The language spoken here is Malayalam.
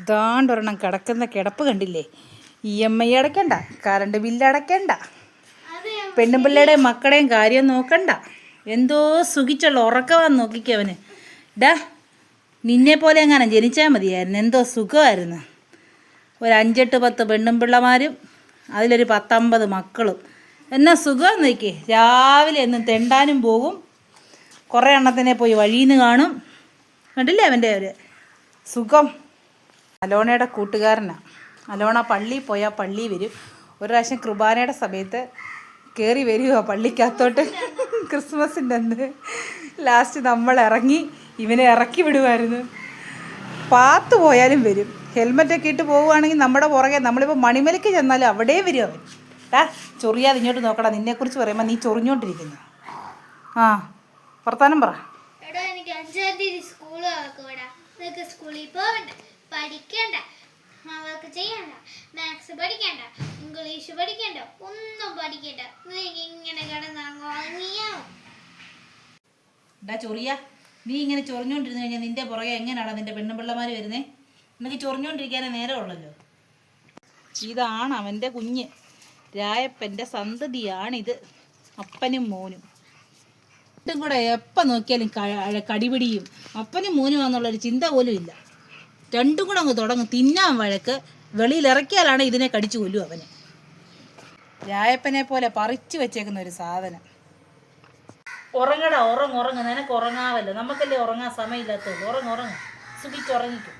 ദാണ്ടൊരെണ്ണം കിടക്കുന്ന കിടപ്പ് കണ്ടില്ലേ? EMI അടയ്ക്കണ്ട, കറണ്ട് ബില്ല് അടയ്ക്കണ്ട, പെണ്ണുപിള്ളയുടെയും മക്കളുടെയും കാര്യം നോക്കണ്ട. എന്തോ സുഖിച്ചുള്ള ഉറക്കമാന്ന് നോക്കിക്കവന്. ഡാ, നിന്നെ പോലെ എങ്ങനെ ജനിച്ചാൽ മതിയായിരുന്നു, എന്തോ സുഖമായിരുന്നു. ഒരു 5-8-10 പെണ്ണും പിള്ളമാരും അതിലൊരു 10-50 മക്കളും. എന്നാ സുഖം നോക്കി. രാവിലെ എന്നും തെണ്ടാനും പോകും, കുറേ എണ്ണത്തിനെ പോയി വഴിയിൽ നിന്ന് കാണും. കണ്ടില്ലേ അവൻ്റെ ഒരു സുഖം? അലോണയുടെ കൂട്ടുകാരനാണ്. അലോണ പള്ളിയിൽ പോയാൽ പള്ളി വരും. ഒരു പ്രാവശ്യം കുർബാനയുടെ സമയത്ത് കയറി വരിക പള്ളിക്കകത്തോട്ട്. ക്രിസ്മസിൻ്റെ അന്ന് ലാസ്റ്റ് നമ്മൾ ഇറങ്ങി ഇവനെ ഇറക്കി വിടുമായിരുന്നു. പാത്ത് പോയാലും വരും. ഹെൽമെറ്റൊക്കെ ഇട്ട് പോവുകയാണെങ്കിൽ നമ്മുടെ പുറകെ, നമ്മളിപ്പോൾ മണിമലയ്ക്ക് ചെന്നാലും അവിടെ വരും അവൻ. ചൊറിയാതെ ഇങ്ങോട്ട് നോക്കടാ, നിന്നെക്കുറിച്ച് പറയുമ്പോൾ നീ ചൊറിഞ്ഞോണ്ടിരിക്കുന്നു. ആ, വർത്താനം പറ. സ്കൂളിൽ പോകണ്ട, പഠിക്കണ്ട, അവർക്ക് ചെയ്യണ്ട, മാത്സ് പഠിക്കണ്ട, ഇംഗ്ലീഷ് പഠിക്കണ്ട, ഒന്നും പഠിക്കണ്ട, ഇങ്ങനെ കിടന്നുറങ്ങിയോ? ചൊറിയ, നീ ഇങ്ങനെ ചൊറിഞ്ഞോണ്ടിരുന്നു കഴിഞ്ഞാൽ നിന്റെ പുറകെ എങ്ങനെയാണോ നിന്റെ പെണ്ണുപിള്ളമാർ വരുന്നേ? എനിക്ക് ചൊറിഞ്ഞോണ്ടിരിക്കാനേ നേരമുള്ളല്ലോ. ഇതാണ് അവൻ്റെ കുഞ്ഞ്, രായപ്പൻ്റെ സന്തതിയാണിത്, അപ്പനും മോനും. ഇതും കൂടെ എപ്പം നോക്കിയാലും കടിപിടിയും. അപ്പനും മോനുമാണെന്നുള്ളൊരു ചിന്ത പോലും ഇല്ല. രണ്ടും കൂടെ അങ്ങ് തുടങ്ങും തിന്നാൻ വഴക്ക്. വെളിയിലിറക്കിയാലാണ് ഇതിനെ കടിച്ചു കൊല്ലും അവന്. രായപ്പനെ പോലെ പറിച്ചു വെച്ചേക്കുന്ന ഒരു സാധനം. ഉറങ്ങടാ, ഉറങ്ങ്. നിനക്ക് ഉറങ്ങാവല്ലോ, നമുക്കല്ലേ ഉറങ്ങാൻ സമയമില്ലാത്തുള്ളൂ. ഉറങ്ങ്, സുഖിച്ചുറങ്ങിക്കും.